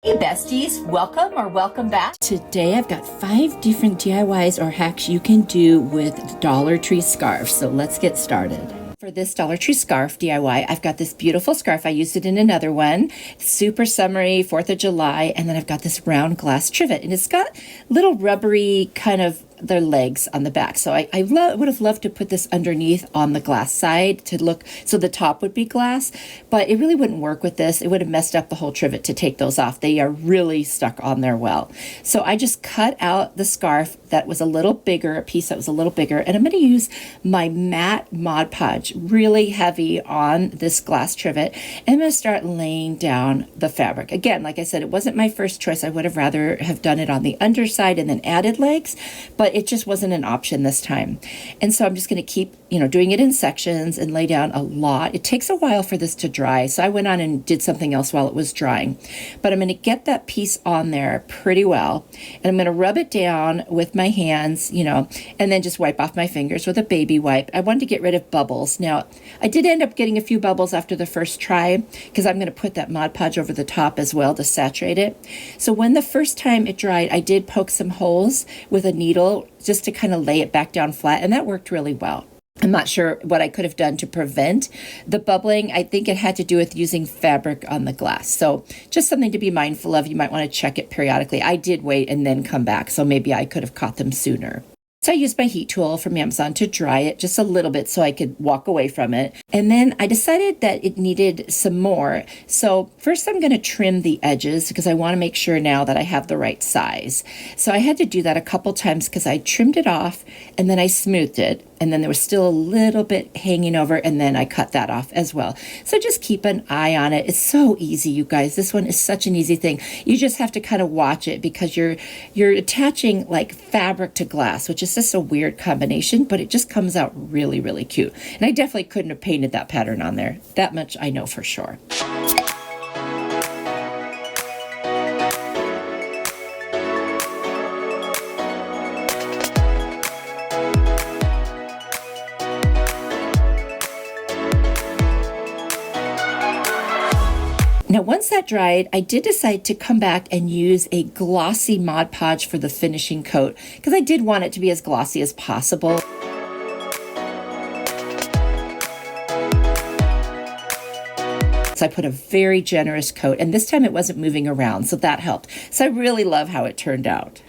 Hey besties, welcome back. Today I've got 5 different DIYs or hacks you can do with Dollar Tree scarves. So let's get started. For this Dollar Tree scarf DIY, I've got this beautiful scarf. I used it in another one. Super summery, 4th of July. And then I've got this round glass trivet. And it's got little rubbery kind of their legs on the back. So I would have loved to put this underneath on the glass side to look, so the top would be glass, but it really wouldn't work with this. It would have messed up the whole trivet to take those off. They are really stuck on there well. So I just cut out the scarf that was a little bigger, a piece that was a little bigger, and I'm going to use my matte Mod Podge, really heavy on this glass trivet, and I'm going to start laying down the fabric. Again, like I said, it wasn't my first choice. I would have rather have done it on the underside and then added legs, but it just wasn't an option this time. And so I'm just going to keep, doing it in sections and lay down a lot. It takes a while for this to dry, so I went on and did something else while it was drying. But I'm going to get that piece on there pretty well, and I'm going to rub it down with my hands, and then just wipe off my fingers with a baby wipe. I wanted to get rid of bubbles. Now, I did end up getting a few bubbles after the first try because I'm going to put that Mod Podge over the top as well to saturate it. So when the first time it dried, I did poke some holes with a needle just to kind of lay it back down flat, and that worked really well. I'm not sure what I could have done to prevent the bubbling. I think it had to do with using fabric on the glass. So just something to be mindful of. You might want to check it periodically. I did wait and then come back, so maybe I could have caught them sooner. So I used my heat tool from Amazon to dry it just a little bit so I could walk away from it. And then I decided that it needed some more. So first I'm going to trim the edges because I want to make sure now that I have the right size. So I had to do that a couple times because I trimmed it off and then I smoothed it. And then there was still a little bit hanging over, and then I cut that off as well. So just keep an eye on it. It's so easy, you guys. This one is such an easy thing. You just have to kind of watch it because you're attaching like fabric to glass, which is just a weird combination, but it just comes out really, really cute. And I definitely couldn't have painted that pattern on there. That much I know for sure. Now, once that dried, I did decide to come back and use a glossy Mod Podge for the finishing coat because I did want it to be as glossy as possible. So I put a very generous coat, and this time it wasn't moving around, so that helped. So I really love how it turned out.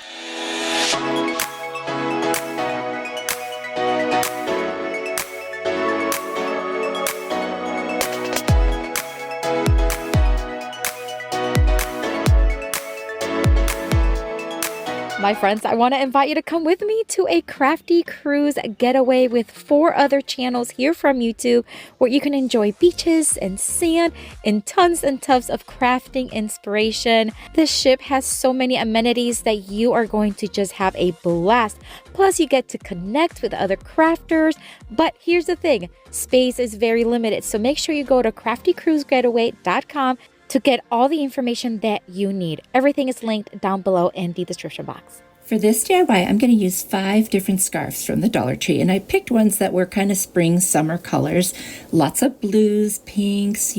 My friends, I want to invite you to come with me to a crafty cruise getaway with 4 other channels here from YouTube where you can enjoy beaches and sand and tons of crafting inspiration. This ship has so many amenities that you are going to just have a blast. Plus, you get to connect with other crafters. But here's the thing, space is very limited. So make sure you go to craftycruisegetaway.com to get all the information that you need. Everything is linked down below in the description box. For this DIY, I'm going to use 5 different scarves from the Dollar Tree, and I picked ones that were kind of spring, summer colors. Lots of blues, pinks,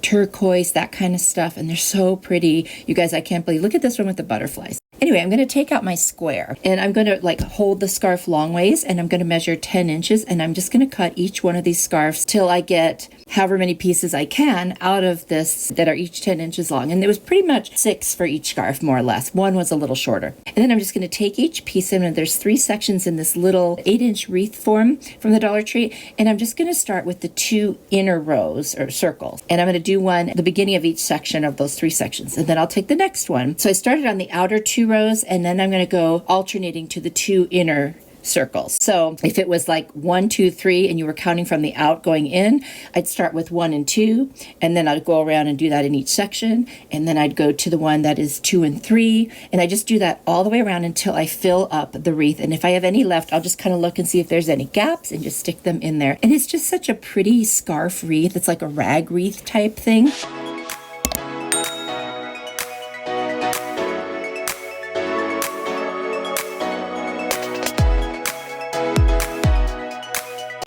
turquoise, that kind of stuff, and they're so pretty. You guys, I can't believe, look at this one with the butterflies. Anyway, I'm going to take out my square, and I'm going to hold the scarf long ways, and I'm going to measure 10 inches, and I'm just going to cut each one of these scarves till I get however many pieces I can out of this that are each 10 inches long. And there was pretty much 6 for each scarf, more or less. One was a little shorter. And then I'm just going to take each piece in, and there's 3 sections in this little 8-inch wreath form from the Dollar Tree. And I'm just going to start with the 2 inner rows or circles. And I'm going to do one at the beginning of each section of those 3 sections. And then I'll take the next one. So I started on the outer 2 rows, and then I'm going to go alternating to the 2 inner circles. So if it was like 1, 2, 3, and you were counting from the out going in, I'd start with 1 and 2, and then I'd go around and do that in each section, and then I'd go to the one that is 2 and 3, and I just do that all the way around until I fill up the wreath. And if I have any left, I'll just kind of look and see if there's any gaps and just stick them in there. And it's just such a pretty scarf wreath. It's like a rag wreath type thing.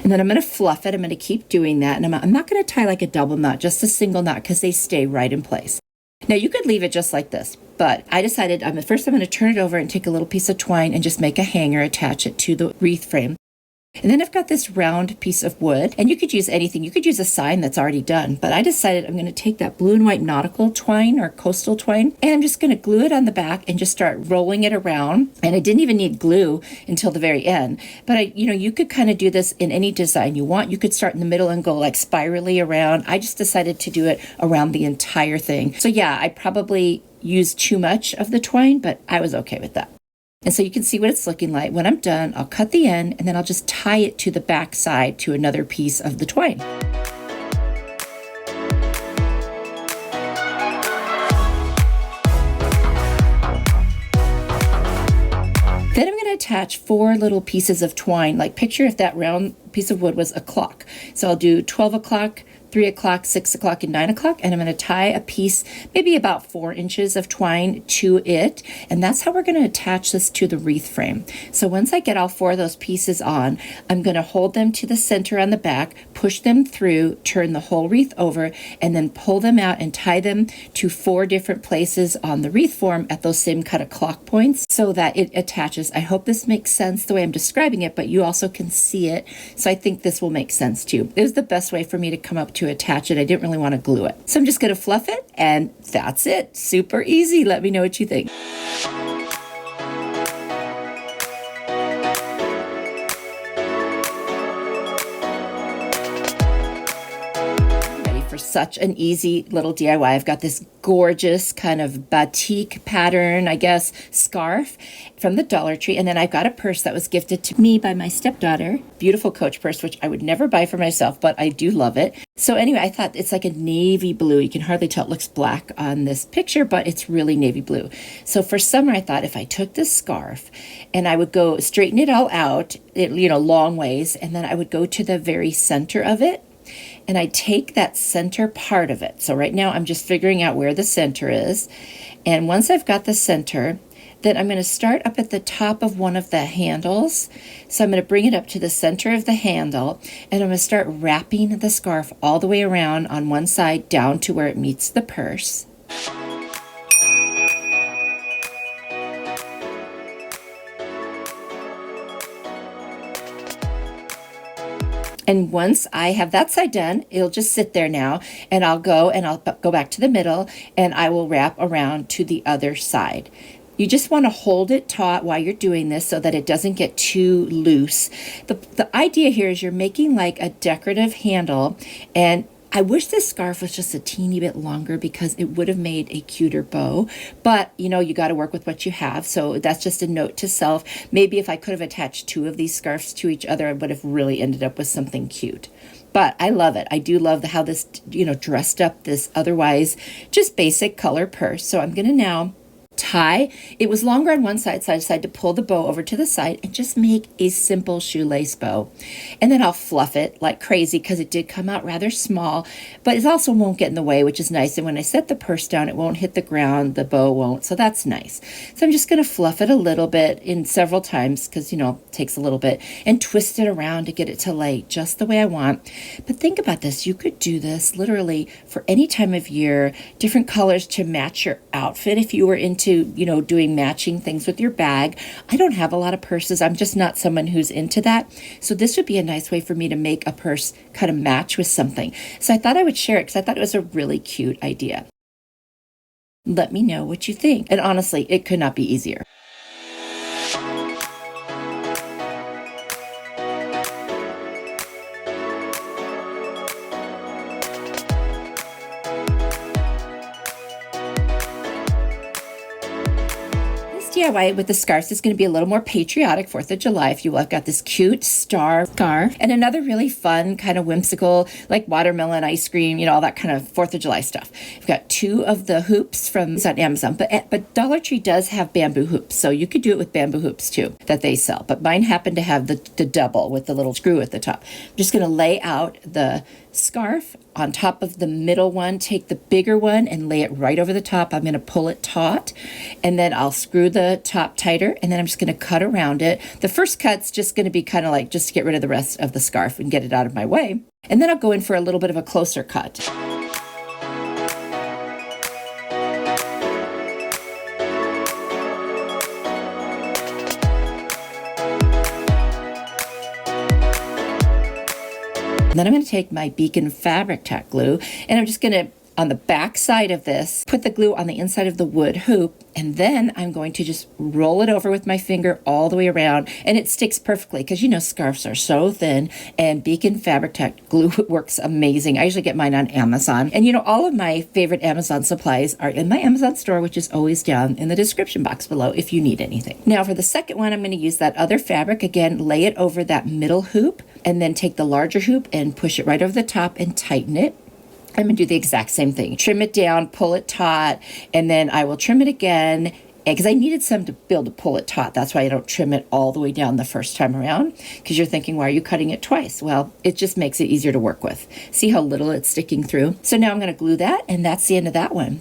And then I'm going to fluff it. I'm going to keep doing that. And I'm not going to tie like a double knot, just a single knot, because they stay right in place. Now you could leave it just like this, but I decided first I'm going to turn it over and take a little piece of twine and just make a hanger, attach it to the wreath frame. And then I've got this round piece of wood, and you could use anything. You could use a sign that's already done, but I decided I'm going to take that blue and white nautical twine or coastal twine, and I'm just going to glue it on the back and just start rolling it around. And I didn't even need glue until the very end, but you could kind of do this in any design you want. You could start in the middle and go like spirally around. I just decided to do it around the entire thing. So yeah, I probably used too much of the twine, but I was okay with that. And so you can see what it's looking like. When I'm done, I'll cut the end and then I'll just tie it to the back side to another piece of the twine. Then I'm going to attach 4 little pieces of twine. Like picture if that round piece of wood was a clock. So I'll do 12 o'clock, 3 o'clock, 6 o'clock, and 9 o'clock. And I'm going to tie a piece, maybe about 4 inches of twine to it. And that's how we're going to attach this to the wreath frame. So once I get all 4 of those pieces on, I'm going to hold them to the center on the back, push them through, turn the whole wreath over, and then pull them out and tie them to 4 different places on the wreath form at those same kind of clock points so that it attaches. I hope this makes sense the way I'm describing it, but you also can see it. So I think this will make sense too. It was the best way for me to come up to attach it. I didn't really want to glue it. So I'm just going to fluff it, and that's it. Super easy. Let me know what you think. Such an easy little DIY. I've got this gorgeous kind of batik pattern, I guess, scarf from the Dollar Tree. And then I've got a purse that was gifted to me by my stepdaughter. Beautiful Coach purse, which I would never buy for myself, but I do love it. So anyway, I thought it's like a navy blue. You can hardly tell it looks black on this picture, but it's really navy blue. So for summer, I thought if I took this scarf and I would go straighten it all out, long ways, and then I would go to the very center of it, and I take that center part of it. So right now I'm just figuring out where the center is. And once I've got the center, then I'm going to start up at the top of one of the handles. So I'm going to bring it up to the center of the handle, and I'm going to start wrapping the scarf all the way around on one side down to where it meets the purse. And once I have that side done, it'll just sit there now, and I'll go back to the middle, and I will wrap around to the other side. You just want to hold it taut while you're doing this so that it doesn't get too loose. The idea here is you're making like a decorative handle, and I wish this scarf was just a teeny bit longer because it would have made a cuter bow, but you got to work with what you have. So that's just a note to self. Maybe if I could have attached 2 of these scarves to each other, I would have really ended up with something cute. But I love it. I do love how this, dressed up this otherwise just basic color purse. So I'm going to now tie. It was longer on one side, so I decided to pull the bow over to the side and just make a simple shoelace bow. And then I'll fluff it like crazy because it did come out rather small, but it also won't get in the way, which is nice. And when I set the purse down, it won't hit the ground, the bow won't, so that's nice. So I'm just going to fluff it a little bit in several times because, it takes a little bit, and twist it around to get it to lay just the way I want. But think about this. You could do this literally for any time of year, different colors to match your outfit if you were into doing matching things with your bag. I don't have a lot of purses. I'm just not someone who's into that. So this would be a nice way for me to make a purse kind of match with something. So I thought I would share it because I thought it was a really cute idea. Let me know what you think. And honestly, it could not be easier. DIY with the scarves is going to be a little more patriotic 4th of July, if you will. I've got this cute star scarf and another really fun kind of whimsical, like watermelon ice cream, all that kind of 4th of July stuff. I've got 2 of the hoops from on Amazon, but Dollar Tree does have bamboo hoops, so you could do it with bamboo hoops too that they sell. But mine happen to have the double with the little screw at the top. I'm just going to lay out the scarf on top of the middle one, take the bigger one and lay it right over the top. I'm going to pull it taut, and then I'll screw the top tighter, and then I'm just going to cut around it. The first cut's just going to be kind of like just to get rid of the rest of the scarf and get it out of my way. And then I'll go in for a little bit of a closer cut. Then I'm going to take my Beacon Fabric Tack glue, and I'm just going to, on the back side of this, put the glue on the inside of the wood hoop, and then I'm going to just roll it over with my finger all the way around, and it sticks perfectly because you know scarves are so thin, and Beacon Fabric Tack glue works amazing. I usually get mine on Amazon, and you know all of my favorite Amazon supplies are in my Amazon store, which is always down in the description box below if you need anything. Now for the second one, I'm going to use that other fabric again, lay it over that middle hoop, and then take the larger hoop and push it right over the top and tighten it. I'm going to do the exact same thing. Trim it down, pull it taut, and then I will trim it again because I needed some to be able to pull it taut. That's why I don't trim it all the way down the first time around, because you're thinking, why are you cutting it twice? Well, it just makes it easier to work with. See how little it's sticking through? So now I'm going to glue that, and that's the end of that one.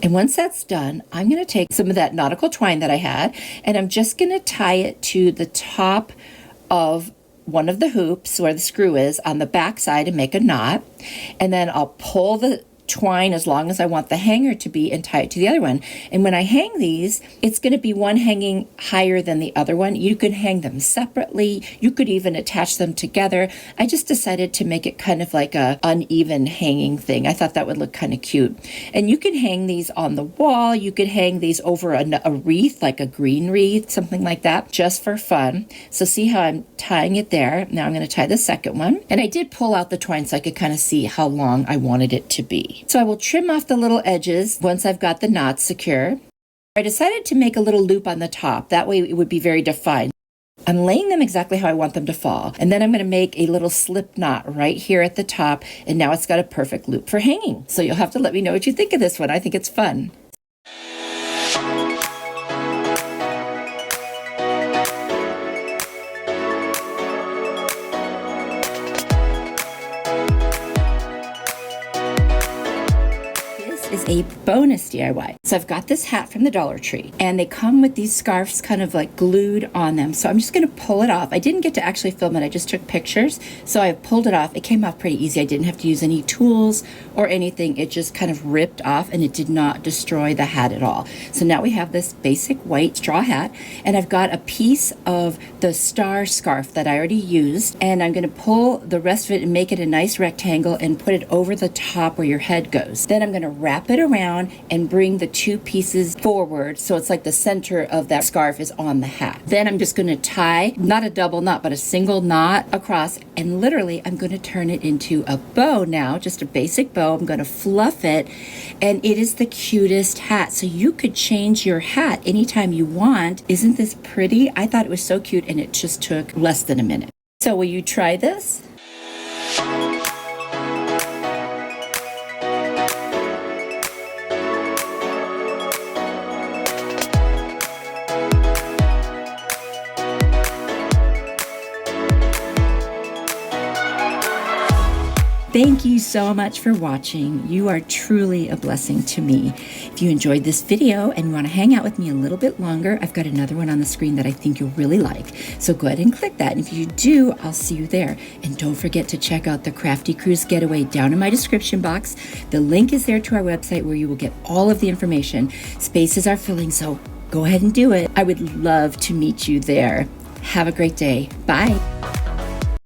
And once that's done, I'm going to take some of that nautical twine that I had, and I'm just going to tie it to the top of one of the hoops where the screw is on the back side and make a knot. And then I'll pull the twine as long as I want the hanger to be and tie it to the other one. And when I hang these, it's going to be one hanging higher than the other one. You can hang them separately. You could even attach them together. I just decided to make it kind of like a uneven hanging thing. I thought that would look kind of cute. And you can hang these on the wall. You could hang these over a wreath, like a green wreath, something like that, just for fun. So see how I'm tying it there. Now I'm going to tie the second one. And I did pull out the twine so I could kind of see how long I wanted it to be. So I will trim off the little edges once I've got the knots secure. I decided to make a little loop on the top. That way it would be very defined. I'm laying them exactly how I want them to fall. And then I'm going to make a little slip knot right here at the top. And now it's got a perfect loop for hanging. So you'll have to let me know what you think of this one. I think it's fun. Is a bonus DIY. So I've got this hat from the Dollar Tree, and they come with these scarves kind of like glued on them. So I'm just going to pull it off. I didn't get to actually film it. I just took pictures. So I pulled it off. It came off pretty easy. I didn't have to use any tools or anything. It just kind of ripped off, and it did not destroy the hat at all. So now we have this basic white straw hat, and I've got a piece of the star scarf that I already used, and I'm going to pull the rest of it and make it a nice rectangle and put it over the top where your head goes. Then I'm going to wrap it around and bring the two pieces forward so it's like the center of that scarf is on the hat. Then I'm just going to tie, not a double knot, but a single knot across, and literally I'm going to turn it into a bow now, just a basic bow. I'm going to fluff it, and it is the cutest hat. So you could change your hat anytime you want. Isn't this pretty? I thought it was so cute, and it just took less than a minute. So will you try this? Thank you so much for watching. You are truly a blessing to me. If you enjoyed this video and want to hang out with me a little bit longer, I've got another one on the screen that I think you'll really like. So go ahead and click that. And if you do, I'll see you there. And don't forget to check out the Crafty Cruise Getaway down in my description box. The link is there to our website where you will get all of the information. Spaces are filling, so go ahead and do it. I would love to meet you there. Have a great day. Bye.